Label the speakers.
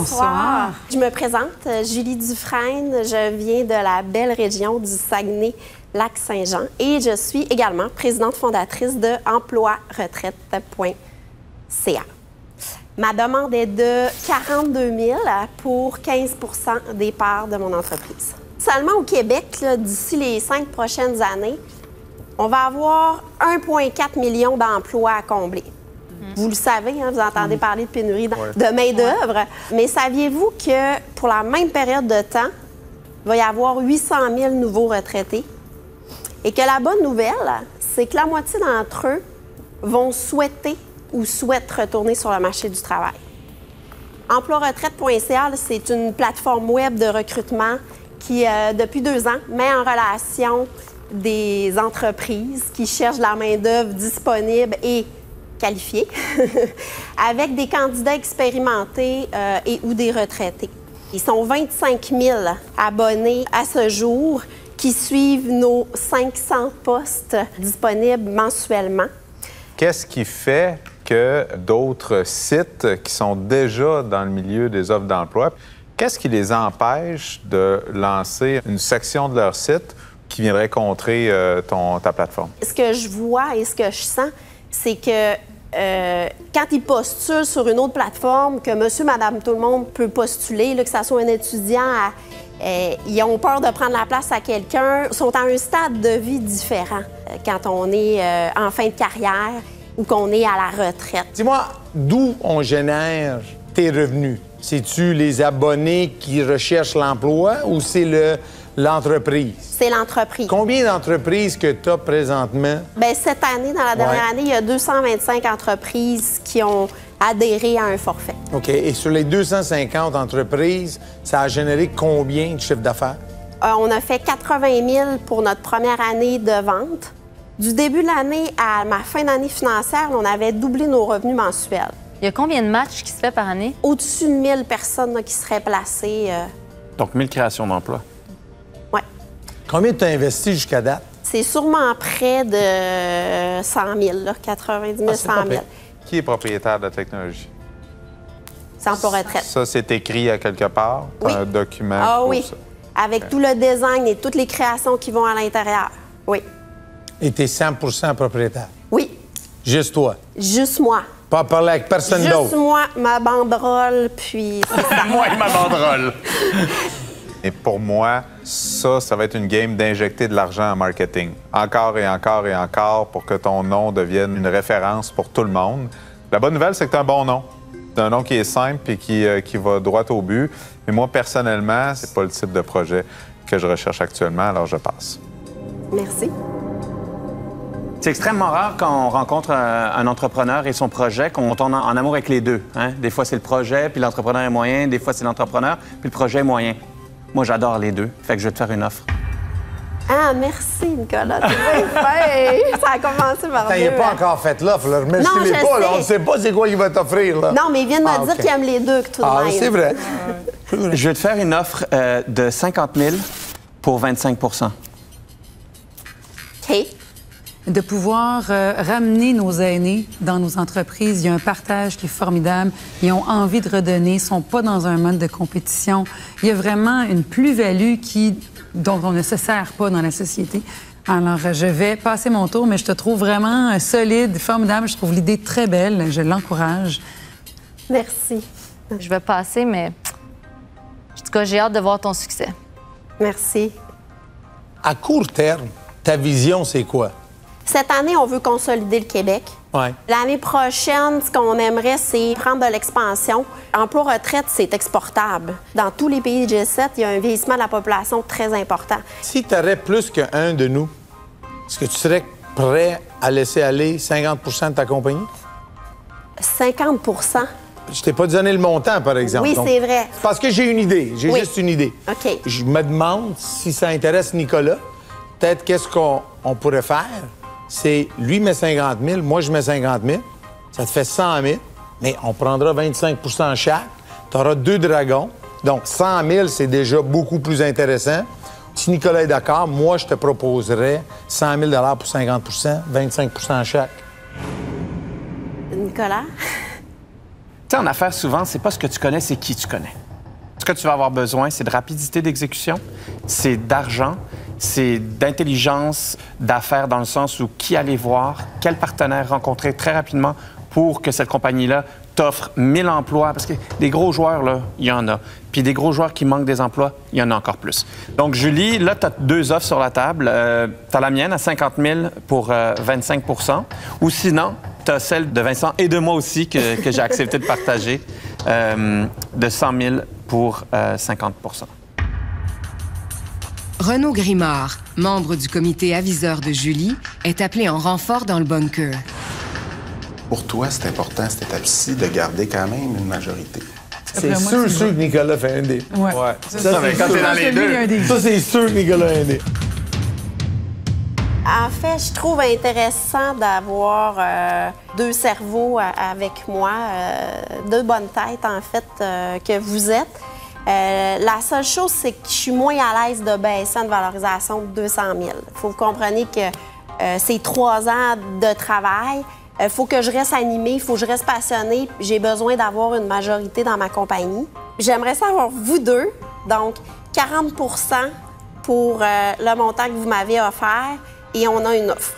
Speaker 1: Bonsoir.
Speaker 2: Je me présente, Julie Dufresne. Je viens de la belle région du Saguenay-Lac-Saint-Jean et je suis également présidente fondatrice de emploiretraite.ca. Ma demande est de 42 000 pour 15 des parts de mon entreprise. Seulement au Québec, d'ici les 5 prochaines années, on va avoir 1,4 million d'emplois à combler. Vous le savez, hein, vous entendez parler de pénurie de main-d'œuvre. Mais saviez-vous que pour la même période de temps, il va y avoir 800 000 nouveaux retraités? Et que la bonne nouvelle, c'est que la moitié d'entre eux vont souhaiter ou souhaitent retourner sur le marché du travail. Emploiretraite.ca, c'est une plateforme web de recrutement qui, depuis 2 ans, met en relation des entreprises qui cherchent de la main-d'œuvre disponible et qualifiés, avec des candidats expérimentés et ou des retraités. Ils sont 25 000 abonnés à ce jour qui suivent nos 500 postes disponibles mensuellement.
Speaker 3: Qu'est-ce qui fait que d'autres sites qui sont déjà dans le milieu des offres d'emploi, qu'est-ce qui les empêche de lancer une section de leur site qui viendrait contrer ta plateforme? Ce
Speaker 2: que je vois et ce que je sens, c'est que quand ils postulent sur une autre plateforme, que monsieur, madame, tout le monde peut postuler, là, que ce soit un étudiant, ils ont peur de prendre la place à quelqu'un, sont à un stade de vie différent quand on est en fin de carrière ou qu'on est à la retraite.
Speaker 4: Dis-moi, d'où on génère tes revenus? C'est-tu les abonnés qui recherchent l'emploi ou c'est l'entreprise?
Speaker 2: C'est l'entreprise.
Speaker 4: Combien d'entreprises que tu as présentement?
Speaker 2: Bien, cette année, dans la dernière année, il y a 225 entreprises qui ont adhéré à un forfait.
Speaker 4: OK. Et sur les 250 entreprises, ça a généré combien de chiffre d'affaires?
Speaker 2: On a fait 80 000 pour notre première année de vente. Du début de l'année à ma fin d'année financière, on avait doublé nos revenus mensuels.
Speaker 1: Il y a combien de matchs qui se fait par année?
Speaker 2: Au-dessus de 1000 personnes là, qui seraient placées.
Speaker 5: Donc, 1000 créations d'emplois.
Speaker 2: Oui.
Speaker 4: Combien tu as investi jusqu'à date?
Speaker 2: C'est sûrement près de 100 000, là, 90 000, 100 000.
Speaker 3: Qui est propriétaire de la technologie?
Speaker 2: C'est Emploiretraite.
Speaker 3: Ça, c'est écrit à quelque part?
Speaker 2: Oui.
Speaker 3: Un document?
Speaker 2: Ah oui,
Speaker 3: ça.
Speaker 2: avec tout le design et toutes les créations qui vont à l'intérieur. Oui.
Speaker 4: Et tu es 100 propriétaire?
Speaker 2: Oui.
Speaker 4: Juste toi?
Speaker 2: Juste moi.
Speaker 4: Pas parler avec personne d'autre?
Speaker 2: Juste moi, ma banderole, puis...
Speaker 5: Moi et ma banderole.
Speaker 3: Et pour moi, ça va être une game d'injecter de l'argent en marketing. Encore et encore et encore pour que ton nom devienne une référence pour tout le monde. La bonne nouvelle, c'est que tu as un bon nom. Tu as un nom qui est simple et qui va droit au but. Mais moi, personnellement, c'est pas le type de projet que je recherche actuellement, alors je passe.
Speaker 2: Merci.
Speaker 5: C'est extrêmement rare quand on rencontre un entrepreneur et son projet qu'on tombe en amour avec les deux. Hein? Des fois, c'est le projet, puis l'entrepreneur est moyen. Des fois, c'est l'entrepreneur, puis le projet est moyen. Moi, j'adore les deux. Fait que je vais te faire une offre.
Speaker 2: Ah, merci, Nicolas. Tu bien fait. Ça a commencé par deux.
Speaker 4: Il n'est pas encore fait l'offre. Remercie-les
Speaker 2: Non,
Speaker 4: pas. Là. On
Speaker 2: sais.
Speaker 4: ne sait pas c'est quoi qu'il va t'offrir. Là.
Speaker 2: Non, mais il vient de me dire qu'il aime les deux, que tout de même.
Speaker 4: C'est vrai.
Speaker 5: Je vais te faire une offre de 50 000 pour 25
Speaker 2: OK.
Speaker 6: De pouvoir ramener nos aînés dans nos entreprises. Il y a un partage qui est formidable. Ils ont envie de redonner. Ils ne sont pas dans un mode de compétition. Il y a vraiment une plus-value dont on ne se sert pas dans la société. Alors, je vais passer mon tour, mais je te trouve vraiment solide, formidable. Je trouve l'idée très belle. Je l'encourage.
Speaker 2: Merci.
Speaker 1: Je vais passer, mais en tout cas, j'ai hâte de voir ton succès.
Speaker 2: Merci.
Speaker 4: À court terme, ta vision, c'est quoi?
Speaker 2: Cette année, on veut consolider le Québec.
Speaker 4: Ouais.
Speaker 2: L'année prochaine, ce qu'on aimerait, c'est prendre de l'expansion. Emploi-retraite, c'est exportable. Dans tous les pays du G7, il y a un vieillissement de la population très important.
Speaker 4: Si tu aurais plus qu'un de nous, est-ce que tu serais prêt à laisser aller 50 de ta compagnie?
Speaker 2: 50
Speaker 4: Je t'ai pas donné le montant, par exemple.
Speaker 2: Oui,
Speaker 4: Donc,
Speaker 2: c'est vrai.
Speaker 4: parce que j'ai une idée. J'ai
Speaker 2: Oui.
Speaker 4: juste une idée.
Speaker 2: OK.
Speaker 4: Je me demande si ça intéresse Nicolas. Peut-être qu'est-ce qu'on pourrait faire, c'est lui met 50 000, moi je mets 50 000. Ça te fait 100 000, mais on prendra 25 chaque. Tu auras 2 dragons. Donc 100 000, c'est déjà beaucoup plus intéressant. Si Nicolas est d'accord, moi je te proposerais 100 000 pour 50 25 chaque.
Speaker 2: Nicolas?
Speaker 5: Tu sais, en affaires, souvent, c'est pas ce que tu connais, c'est qui tu connais. Ce que tu vas avoir besoin, c'est de rapidité d'exécution, c'est d'argent, c'est d'intelligence d'affaires dans le sens où qui aller voir, quel partenaire rencontrer très rapidement pour que cette compagnie-là t'offre 1000 emplois. Parce que des gros joueurs, là, il y en a. Puis des gros joueurs qui manquent des emplois, il y en a encore plus. Donc, Julie, là, tu as 2 offres sur la table. Tu as la mienne à 50 000 pour 25 %. Ou sinon, tu as celle de Vincent et de moi aussi que j'ai accepté de partager, de 100 000 pour 50 %.
Speaker 7: Renaud Grimard, membre du comité aviseur de Julie, est appelé en renfort dans le bunker.
Speaker 8: Pour toi, c'est important, cette étape-ci, de garder quand même une majorité.
Speaker 4: C'est sûr que Nicolas fait un dé.
Speaker 6: Ouais.
Speaker 4: Ça,
Speaker 5: mais quand t'es dans les deux.
Speaker 4: Ça, c'est sûr que Nicolas a un dé.
Speaker 2: En fait, je trouve intéressant d'avoir 2 cerveaux avec moi, 2 bonnes têtes, en fait, que vous êtes. La seule chose, c'est que je suis moins à l'aise de baisser une valorisation de 200 000. Il faut que vous compreniez que c'est 3 ans de travail. Il faut que je reste animée, il faut que je reste passionnée. J'ai besoin d'avoir une majorité dans ma compagnie. J'aimerais savoir vous deux, donc 40 % pour le montant que vous m'avez offert, et on a une offre.